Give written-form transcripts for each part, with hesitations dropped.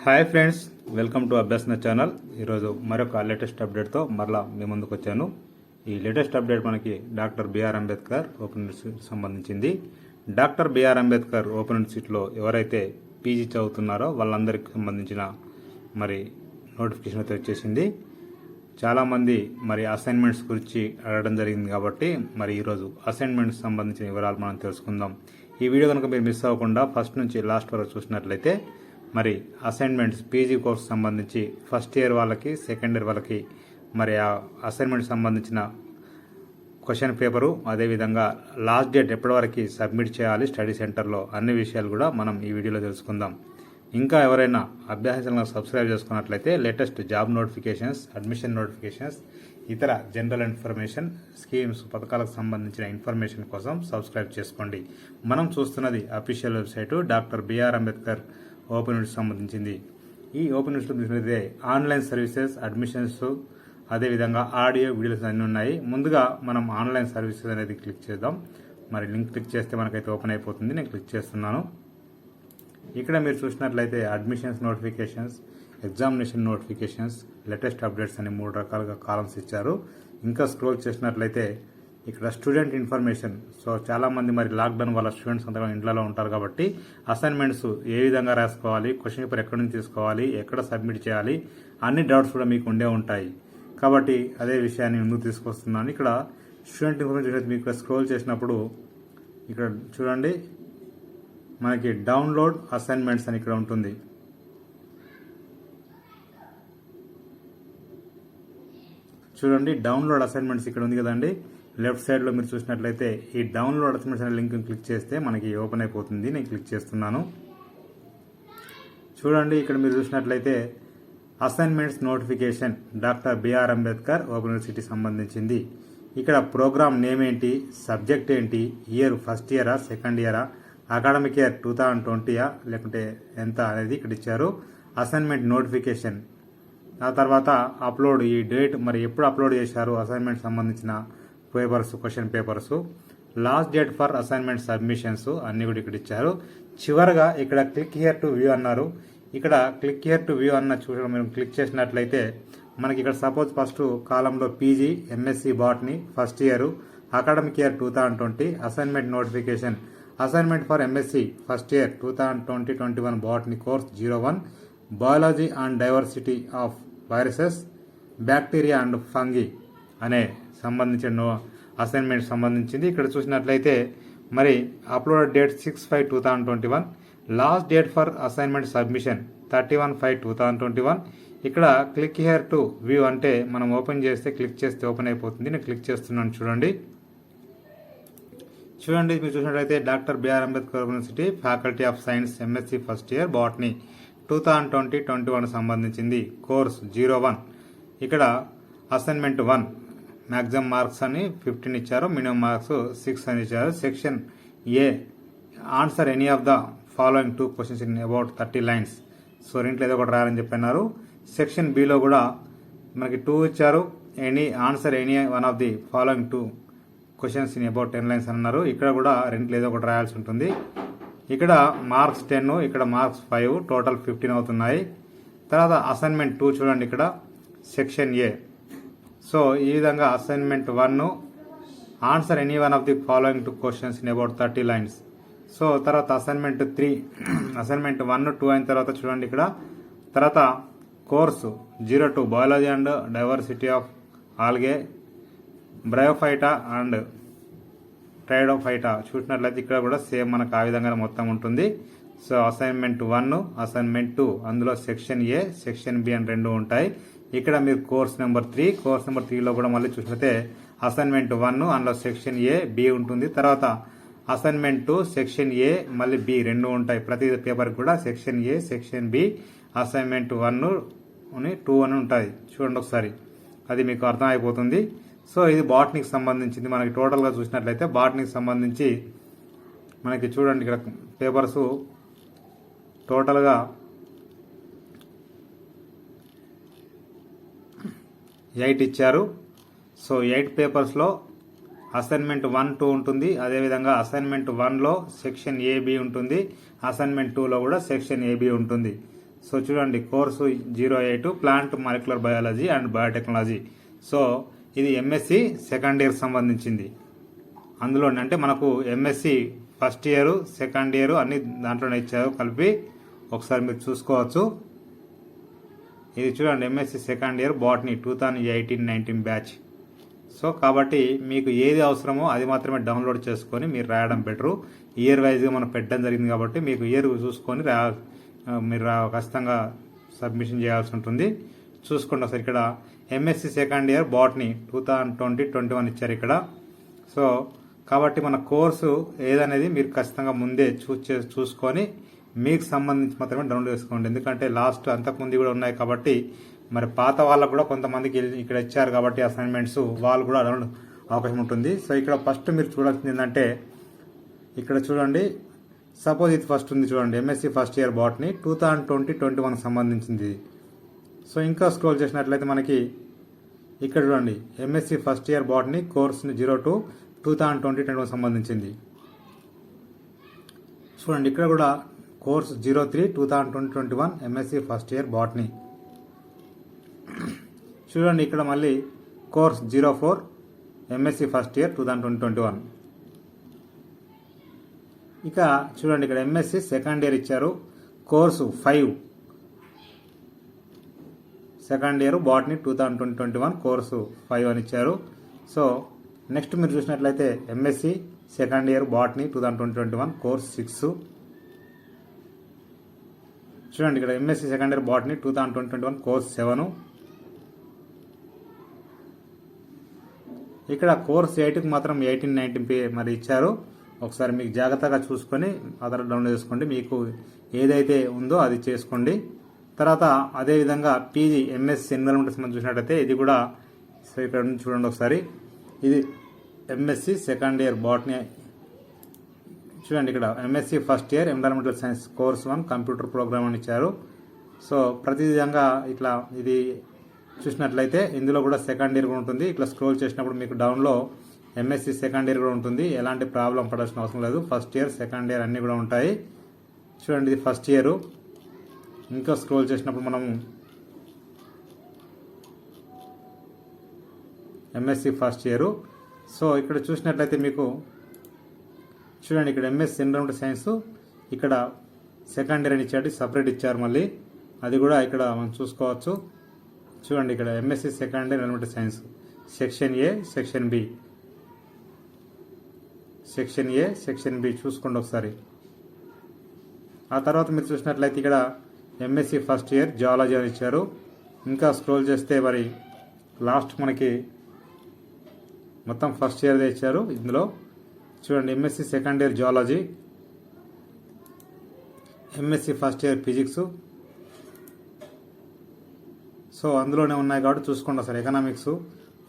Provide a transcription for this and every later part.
Hi friends, welcome to Abhyasana channel. ఈరోజు మరొక latest అప్డేట్తో మరలా మీ ముందుకు వచ్చాను. ఈ లేటెస్ట్ అప్డేట్ మనకి డాక్టర్ బిఆర్ అంబేద్కర్ ఓపెన్ యూనివర్సిటీకి సంబంధించింది. డాక్టర్ బిఆర్ అంబేద్కర్ ఓపెన్ యూనివర్సిటీలో ఎవరైతే పీజీ చదువుతున్నారో వాళ్ళందరికీ సంబంధించిన మరి నోటిఫికేషన్ అయితే వచ్చేసింది. చాలామంది మరి అసైన్మెంట్స్ గురించి అడగడం జరిగింది కాబట్టి మరి ఈరోజు అసైన్మెంట్స్ సంబంధించిన వివరాలు మనం తెలుసుకుందాం. ఈ వీడియో కనుక మీరు మిస్ అవ్వకుండా ఫస్ట్ నుంచి లాస్ట్ వరకు చూసినట్లయితే మరి అసైన్మెంట్స్ పీజీ కోర్సు సంబంధించి ఫస్ట్ ఇయర్ వాళ్ళకి, సెకండ్ ఇయర్ వాళ్ళకి మరి ఆ అసైన్మెంట్ సంబంధించిన క్వశ్చన్ పేపరు, అదేవిధంగా లాస్ట్ డేట్ ఎప్పటివరకు సబ్మిట్ చేయాలి స్టడీ సెంటర్లో, అన్ని విషయాలు కూడా మనం ఈ వీడియోలో తెలుసుకుందాం. ఇంకా ఎవరైనా అభ్యాసంగా సబ్స్క్రైబ్ చేసుకున్నట్లయితే latest job notifications, admission notifications, ఇతర జనరల్ ఇన్ఫర్మేషన్, స్కీమ్స్, పథకాలకు సంబంధించిన ఇన్ఫర్మేషన్ కోసం సబ్స్క్రైబ్ చేసుకోండి. మనం చూస్తున్నది official website doctor B R Ambedkar open university సంబంధించింది. ఈ open university online services, admissions, అదేవిధంగా ఆడియో, వీడియోస్ అన్నీ ఉన్నాయి. ముందుగా మనం ఆన్లైన్ సర్వీసెస్ అనేది క్లిక్ చేద్దాం. మరి లింక్ క్లిక్ చేస్తే మనకైతే ఓపెన్ అయిపోతుంది. నేను క్లిక్ చేస్తున్నాను. ఇక్కడ మీరు చూసినట్లయితే admissions notifications, examination notifications, latest updates అని 3 రకాలుగా కాలమ్స్ ఇచ్చారు. ఇంకా స్క్రోల్ చేసినట్లయితే ఇక్కడ స్టూడెంట్ ఇన్ఫర్మేషన్. సో చాలామంది మరి లాక్డౌన్ వల్ల స్టూడెంట్స్ అంతగా ఇంట్లో ఉంటారు కాబట్టి అసైన్మెంట్స్ ఏ విధంగా రాసుకోవాలి, క్వశ్చన్ పేపర్ ఎక్కడి నుంచి తీసుకోవాలి, ఎక్కడ సబ్మిట్ చేయాలి, అన్ని డౌట్స్ కూడా మీకు ఉండే ఉంటాయి. కాబట్టి అదే విషయాన్ని ముందుకు తీసుకొస్తున్నాను. ఇక్కడ స్టూడెంట్ ఇన్ఫర్మేషన్ మీకు స్క్రోల్ చేసినప్పుడు ఇక్కడ చూడండి, మనకి డౌన్లోడ్ అసైన్మెంట్స్ అని ఇక్కడ ఉంటుంది. చూడండి, డౌన్లోడ్ అసైన్మెంట్స్ ఇక్కడ ఉంది కదండి. లెఫ్ట్ సైడ్లో మీరు చూసినట్లయితే ఈ డౌన్లోడ్ అసైన్మెంట్స్ అనే లింక్ క్లిక్ చేస్తే మనకి ఓపెన్ అయిపోతుంది. నేను క్లిక్ చేస్తున్నాను. చూడండి, ఇక్కడ మీరు చూసినట్లయితే assignments notification doctor B R Ambedkar open university సంబంధించింది. ఇక్కడ ప్రోగ్రామ్ నేమ్ ఏంటి, సబ్జెక్ట్ ఏంటి, ఇయర్ ఫస్ట్ ఇయరా, సెకండ్ ఇయరా, అకాడమిక్ ఇయర్ 2020 లేకుంటే ఎంత అనేది ఇక్కడ ఇచ్చారు. అసైన్మెంట్ నోటిఫికేషన్, ఆ తర్వాత అప్లోడ్, ఈ డేట్ మరి ఎప్పుడు అప్లోడ్ చేశారు అసైన్మెంట్ సంబంధించిన papers, question papers, last date for assignment submissions అన్ని కూడా ఇక్కడ ఇచ్చారు. చివరగా ఇక్కడ క్లిక్ హియర్ టు వ్యూ అన్నారు. ఇక్కడ క్లిక్ హియర్ టు వ్యూ అన్న చూడడం మీరు క్లిక్ చేసినట్లయితే మనకి ఇక్కడ సపోజ్ ఫస్ట్ కాలంలో PG, MSc botany first year, academic year 2020, assignment notification, assignment for MSc first year 2020-21 botany course 01, biology and diversity of viruses, bacteria and fungi అనే సంబంధించిన assignment సంబంధించింది. ఇక్కడ చూసినట్లయితే మరి upload date 6/5/2021, last date for assignment submission 31/5/2021. ఇక్కడ click here to view అంటే మనం open చేస్తే, క్లిక్ చేస్తే ఓపెన్ అయిపోతుంది. నేను క్లిక్ చేస్తున్నాను. చూడండి, మీరు చూసినట్లయితే doctor B R Ambedkar university faculty of science, MSc first year botany 2020-21 సంబంధించింది కోర్స్ 01. ఇక్కడ అసైన్మెంట్ 1 మ్యాక్సిమం మార్క్స్ అని 15 ఇచ్చారు, మినిమం మార్క్స్ 6 అని ఇచ్చారు. Section A, answer any of the following 2 questions in about 30 lines. So రెంట్లో ఏదో ఒకటి రాయాలని చెప్పన్నారు. సెక్షన్ బిలో కూడా మనకి 2 ఇచ్చారు, answer any one of the following 2 questions in about 10 lines అన్నారు. ఇక్కడ కూడా రెంట్లో ఏదో ఒకటి రాయాల్సి ఉంటుంది. ఇక్కడ మార్క్స్ 10, ఇక్కడ మార్క్స్ 5, టోటల్ 15 అవుతున్నాయి. తర్వాత అసైన్మెంట్ 2 చూడండి, ఇక్కడ సెక్షన్ ఏ. సో ఈ విధంగా assignment 1 answer any one of the following 2 questions in about 30 lines. So తర్వాత అసైన్మెంట్ 3, అసైన్మెంట్ 1, 2 అయిన తర్వాత చూడండి ఇక్కడ తర్వాత course 02 biology and diversity of algae, bryophyta and pteridophyta చూసినట్లయితే ఇక్కడ కూడా సేమ్ మనకు ఆ విధంగా మొత్తం ఉంటుంది. సో అసైన్మెంట్ 1, అసైన్మెంట్ 2 అందులో సెక్షన్ ఏ, సెక్షన్ బి అని 2 ఉంటాయి. ఇక్కడ మీరు కోర్స్ నెంబర్ 3, కోర్స్ నెంబర్ 3లో కూడా మళ్ళీ చూసినట్లయితే అసైన్మెంట్ 1 అందులో సెక్షన్ ఏ, బి ఉంటుంది. తర్వాత అసైన్మెంట్ 2 సెక్షన్ ఏ మళ్ళీ బి 2 ఉంటాయి. ప్రతి పేపర్ కూడా section A, section B, assignment 1, 2 అని ఉంటాయి. చూడండి ఒకసారి, అది మీకు అర్థం అయిపోతుంది. సో ఇది బాటనీకి సంబంధించింది. మనకి టోటల్గా చూసినట్లయితే బాటనీకి సంబంధించి మనకి చూడండి ఇక్కడ పేపర్స్ టోటల్గా 8 ఇచ్చారు. సో 8 పేపర్స్లో అసైన్మెంట్ 1, 2 ఉంటుంది. అదేవిధంగా అసైన్మెంట్ 1లో సెక్షన్ ఏబి ఉంటుంది, అసైన్మెంట్ 2లో కూడా సెక్షన్ ఏబి ఉంటుంది. సో చూడండి course 08 plant molecular biology and biotechnology. So ఇది ఎంఎస్సి సెకండ్ ఇయర్ సంబంధించింది. అందులో అంటే మనకు MSc first year second year అన్ని దాంట్లోనే ఇచ్చారు కలిపి. ఒకసారి మీరు చూసుకోవచ్చు. ఇది చూడండి MSc second year botany 2018-19 batch. So కాబట్టి మీకు ఏది అవసరమో అది మాత్రమే డౌన్లోడ్ చేసుకొని మీరు రాయడం బెటరు. ఇయర్ వైజ్గా మనం పెట్టడం జరిగింది కాబట్టి మీకు ఇయర్ చూసుకొని మీరు ఖచ్చితంగా సబ్మిషన్ చేయాల్సి ఉంటుంది. చూసుకోండి ఒకసారి. ఇక్కడ ఎంఎస్సి సెకండ్ ఇయర్ బాటనీ 2020-21 ఇచ్చారు ఇక్కడ. సో కాబట్టి మన కోర్సు ఏదనేది మీరు ఖచ్చితంగా ముందే చూసుకొని మీకు సంబంధించి మాత్రమే డౌన్లోడ్ చేసుకోండి. ఎందుకంటే లాస్ట్ అంతకుముందు కూడా ఉన్నాయి కాబట్టి మరి పాత వాళ్ళకు కూడా కొంతమందికి ఇక్కడ ఇచ్చారు కాబట్టి అసైన్మెంట్స్ వాళ్ళు కూడా డౌన్లోడ్ అవకాశం ఉంటుంది. సో ఇక్కడ ఫస్ట్ మీరు చూడాల్సింది ఏంటంటే ఇక్కడ చూడండి, సపోజ్ ఇది ఫస్ట్ ఉంది చూడండి, ఎంఎస్సి ఫస్ట్ ఇయర్ బాటనీ 2020-21 సంబంధించింది. సో ఇంకా స్క్రోల్ చేసినట్లయితే మనకి ఇక్కడ చూడండి MSc first year botany course 02 2020-21 సంబంధించింది. చూడండి ఇక్కడ కూడా course 03 2020-21 MSc first year botany. చూడండి ఇక్కడ మళ్ళీ కోర్స్ 04 ఎంఎస్సి ఫస్ట్ ఇయర్ 2020-21. ఇక చూడండి ఇక్కడ ఎంఎస్సి సెకండ్ ఇయర్ ఇచ్చారు, course 5 second year botany 2020-21 course 5 అని ఇచ్చారు. సో నెక్స్ట్ మీరు చూసినట్లయితే MSc second year botany 2020-21 course 6. చూడండి ఇక్కడ MSc second year botany 2020-21 course 7. ఇక్కడ కోర్స్ 8కి మాత్రం 18-19 మరి ఇచ్చారు. ఒకసారి మీకు జాగ్రత్తగా చూసుకొని ఆధార్ డౌన్లోడ్ చేసుకోండి. మీకు ఏదైతే ఉందో అది చేసుకోండి. తర్వాత అదేవిధంగా పీజీ ఎంఎస్సి ఎన్విరాన్మెంట్ సంబంధించి చూసినట్లయితే ఇది కూడా ఇక్కడ చూడండి ఒకసారి. ఇది ఎంఎస్సి సెకండ్ ఇయర్ బాటనీ. చూడండి ఇక్కడ MSc first year environmental science course 1 computer program అని ఇచ్చారు. సో ప్రతి విధంగా ఇట్లా ఇది చూసినట్లయితే ఇందులో కూడా సెకండ్ ఇయర్ కూడా ఉంటుంది. ఇట్లా స్క్రోల్ చేసినప్పుడు మీకు డౌన్లో ఎంఎస్సి సెకండ్ ఇయర్ కూడా ఉంటుంది. ఎలాంటి ప్రాబ్లం పడాల్సిన అవసరం లేదు. ఫస్ట్ ఇయర్ సెకండ్ ఇయర్ అన్నీ కూడా ఉంటాయి. చూడండి ఇది ఫస్ట్ ఇయర్. ఇంకా స్క్రోల్ చేసినప్పుడు మనము ఎంఎస్సి ఫస్ట్ ఇయర్. సో ఇక్కడ చూసినట్లయితే మీకు చూడండి ఇక్కడ ఎంఎస్సి ఎన్విరాన్మెంటల్ సైన్స్ ఇక్కడ సెకండ్ ఇయర్ అని ఇచ్చాడు, సపరేట్ ఇచ్చారు మళ్ళీ. అది కూడా ఇక్కడ మనం చూసుకోవచ్చు. చూడండి ఇక్కడ MSc second year environmental science section A section B, section A section B చూసుకోండి ఒకసారి. ఆ తర్వాత మీరు చూసినట్లయితే ఇక్కడ ఎంఎస్సి ఫస్ట్ ఇయర్ జియాలజీ అని ఇచ్చారు. ఇంకా స్క్రోల్ చేస్తే మరి లాస్ట్ మనకి మొత్తం ఫస్ట్ ఇయర్దే ఇచ్చారు. ఇందులో చూడండి MSc second year geology, MSc first year physics. So అందులోనే ఉన్నాయి కాబట్టి చూసుకోండి ఒకసారి. ఎకనామిక్స్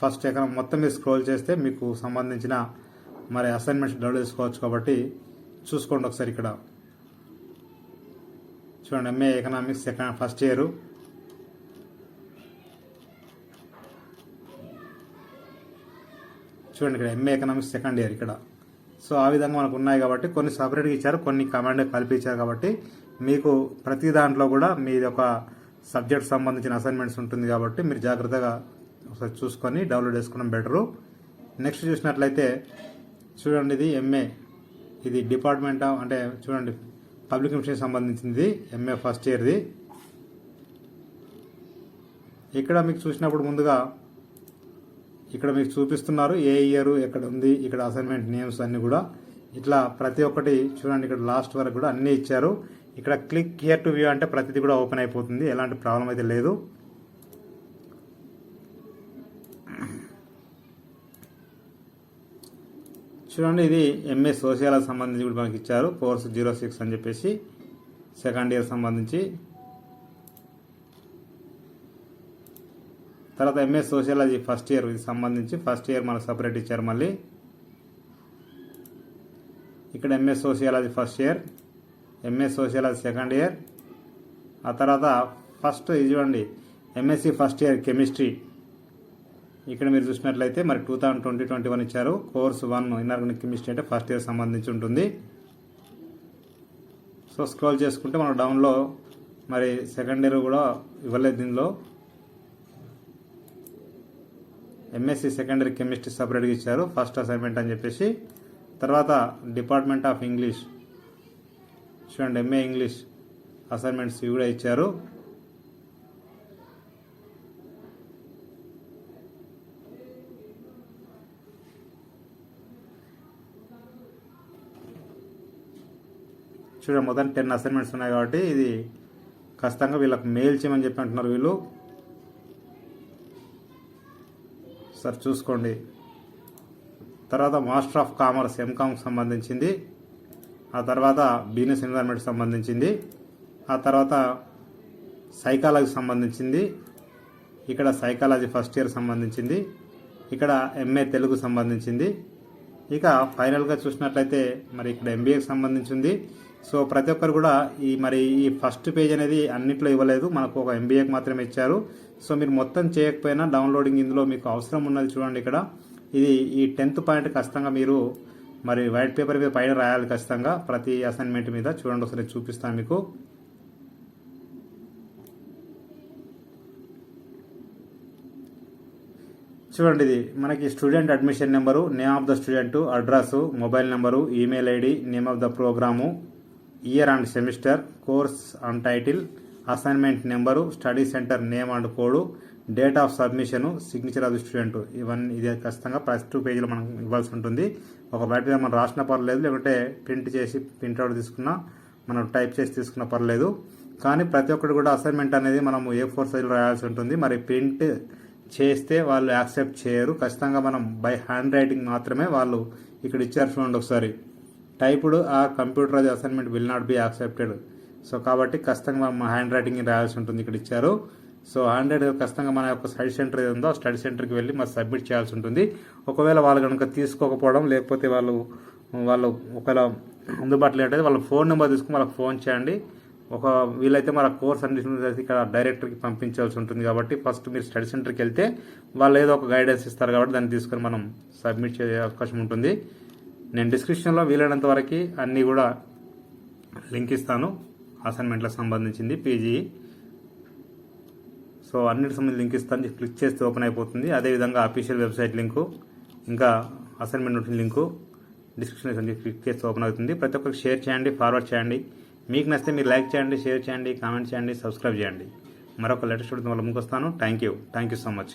ఫస్ట్ మొత్తం మీరు స్క్రోల్ చేస్తే మీకు సంబంధించిన మరి అసైన్మెంట్స్ డౌన్లోడ్ చేసుకోవచ్చు కాబట్టి చూసుకోండి ఒకసారి. ఇక్కడ చూడండి ఎంఏ ఎకనామిక్స్ ఫస్ట్ ఇయర్. చూడండి ఇక్కడ ఎంఏ ఎకనామిక్స్ సెకండ్ ఇయర్ ఇక్కడ. సో ఆ విధంగా మనకు ఉన్నాయి కాబట్టి కొన్ని సపరేట్గా ఇచ్చారు, కొన్ని కమాండ్ కలిపి ఇచ్చారు కాబట్టి మీకు ప్రతి దాంట్లో కూడా మీది ఒక సబ్జెక్ట్ సంబంధించిన అసైన్మెంట్స్ ఉంటుంది కాబట్టి మీరు జాగ్రత్తగా ఒకసారి చూసుకొని డౌన్లోడ్ చేసుకోవడం బెటరు. నెక్స్ట్ చూసినట్లయితే చూడండి ఇది ఎంఏ, ఇది డిపార్ట్మెంట్ అంటే చూడండి పబ్లిక్ ఇన్ఫర్మేషన్ సంబంధించింది ఎంఏ ఫస్ట్ ఇయర్ది. ఇక్కడ మీకు చూసినప్పుడు ముందుగా ఇక్కడ మీకు చూపిస్తున్నారు ఏ ఇయర్ ఎక్కడ ఉంది, ఇక్కడ అసైన్మెంట్ నేమ్స్ అన్నీ కూడా ఇట్లా ప్రతి ఒక్కటి చూడండి. ఇక్కడ లాస్ట్ వరకు కూడా అన్నీ ఇచ్చారు. ఇక్కడ క్లిక్ హియర్ టు వ్యూ అంటే ప్రతిదీ కూడా ఓపెన్ అయిపోతుంది, ఎలాంటి ప్రాబ్లం అయితే లేదు. చూడండి ఇది ఎంఏ సోషియాలజీ సంబంధించి కూడా మనకి ఇచ్చారు, కోర్సు 06 అని చెప్పేసి సెకండ్ ఇయర్ సంబంధించి. తర్వాత ఎంఏ సోషియాలజీ ఫస్ట్ ఇయర్ ఇది సంబంధించి ఫస్ట్ ఇయర్ మనకు సపరేట్ ఇచ్చారు. మళ్ళీ ఇక్కడ MA sociology first year, MA sociology second year. ఆ తర్వాత ఫస్ట్ ఇది చూడండి ఎంఎస్సి ఫస్ట్ ఇయర్ కెమిస్ట్రీ. ఇక్కడ మీరు చూసినట్లయితే మరి 2020-21 ఇచ్చారు. కోర్సు 1 ఇన్ఆర్గానిక్ కెమిస్ట్రీ అంటే ఫస్ట్ ఇయర్ సంబంధించి ఉంటుంది. సో స్క్రోల్ చేసుకుంటే మన డౌన్లో మరి సెకండ్ ఇయర్ కూడా ఇవ్వలేదు దీనిలో. ఎంఎస్సి సెకండ్ ఇయర్ కెమిస్ట్రీ సపరేట్గా ఇచ్చారు ఫస్ట్ అసైన్మెంట్ అని చెప్పేసి. తర్వాత డిపార్ట్మెంట్ ఆఫ్ ఇంగ్లీష్ చూడండి, ఎంఏ ఇంగ్లీష్ అసైన్మెంట్స్ ఇవి కూడా ఇచ్చారు. చూడండి మొత్తం 10 అసైన్మెంట్స్ ఉన్నాయి కాబట్టి ఇది ఖచ్చితంగా వీళ్ళకి మెయిల్ చేయమని చెప్పి అంటున్నారు వీళ్ళు. సార్ చూసుకోండి. తర్వాత మాస్టర్ ఆఫ్ కామర్స్ ఎంకామ్కి సంబంధించింది, ఆ తర్వాత బిజినెస్ ఎన్విరాన్మెంట్కి సంబంధించింది, ఆ తర్వాత సైకాలజీకి సంబంధించింది, ఇక్కడ సైకాలజీ ఫస్ట్ ఇయర్ సంబంధించింది, ఇక్కడ ఎంఏ తెలుగు సంబంధించింది. ఇక ఫైనల్గా చూసినట్లయితే మరి ఇక్కడ ఎంబీఏకి సంబంధించింది. సో ప్రతి ఒక్కరు కూడా ఈ ఫస్ట్ పేజ్ అనేది అన్నింటిలో ఇవ్వలేదు, మనకు ఒక ఎంబీఏకి మాత్రమే ఇచ్చారు. సో మీరు మొత్తం చేయకపోయినా డౌన్లోడింగ్ ఇందులో మీకు అవసరం ఉన్నది చూడండి. ఇక్కడ ఇది ఈ 10th పాయింట్ ఖచ్చితంగా మీరు మరి వైట్ పేపర్ మీద పైన రాయాలి ఖచ్చితంగా ప్రతి అసైన్మెంట్ మీద. చూడండి ఒకసారి చూపిస్తాను మీకు. చూడండి ఇది మనకి student admission number, name of the student, address, mobile number, email ID, name of the programme, year and semester, course and title, assignment number, study centre name and code, date of submission, signature of the student. ఇవన్నీ ఇది ఖచ్చితంగా first 2 పేజీలో మనం ఇవ్వాల్సి ఉంటుంది. ఒక బయట మీద మనం రాసిన పర్లేదు, లేకుంటే ప్రింట్ చేసి ప్రింట్అవుట్ తీసుకున్నా, మనం టైప్ చేసి తీసుకున్న పర్లేదు. కానీ ప్రతి ఒక్కటి కూడా అసైన్మెంట్ అనేది మనం A4 సైజులో రాయాల్సి ఉంటుంది. మరి ప్రింట్ చేస్తే వాళ్ళు యాక్సెప్ట్ చేయరు. ఖచ్చితంగా మనం బై హ్యాండ్ రైటింగ్ మాత్రమే వాళ్ళు ఇక్కడ ఇచ్చారు చూడండి ఒకసారి. Typed or computerise assignment will not be accepted. So కాబట్టి ఖచ్చితంగా మనం హ్యాండ్ రైటింగ్ రాయాల్సి ఉంటుంది ఇక్కడ ఇచ్చారు. సో హ్యాండ్ రైటింగ్ ఖచ్చితంగా మన యొక్క స్టడీ సెంటర్ ఏది ఉందో స్టడీ సెంటర్కి వెళ్ళి మరి సబ్మిట్ చేయాల్సి ఉంటుంది. ఒకవేళ వాళ్ళు కనుక తీసుకోకపోవడం, లేకపోతే వాళ్ళు ఒకవేళ అందుబాటులో ఉంటుంది వాళ్ళ ఫోన్ నెంబర్ తీసుకుని వాళ్ళకి ఫోన్ చేయండి. వీలైతే మన కోర్స్ అన్ని ఇక్కడ డైరెక్టర్కి పంపించాల్సి ఉంటుంది. కాబట్టి ఫస్ట్ మీరు స్టడీ సెంటర్కి వెళ్తే వాళ్ళు ఏదో ఒక గైడెన్స్ ఇస్తారు కాబట్టి దాన్ని తీసుకొని మనం సబ్మిట్ చేసే అవకాశం ఉంటుంది. నేను డిస్క్రిప్షన్లో వీలైనంత వరకు అన్నీ కూడా లింక్ ఇస్తాను అసైన్మెంట్లకు సంబంధించింది పీజీ. సో అన్నిటికి సంబంధించి లింక్ ఇస్తాను, క్లిక్ చేస్తే ఓపెన్ అయిపోతుంది. అదేవిధంగా అఫీషియల్ వెబ్సైట్ లింకు, ఇంకా assignment notification link description click చేస్తే ఓపెన్ అవుతుంది. ప్రతి ఒక్కరికి షేర్ చేయండి, ఫార్వర్డ్ చేయండి. మీకు నచ్చితే మీరు లైక్ చేయండి, షేర్ చేయండి, కామెంట్ చేయండి, సబ్స్క్రైబ్ చేయండి. మరొక లేటెస్ట్ వీడియోతో మళ్ళీ ముందుకు వస్తాను. Thank you so much.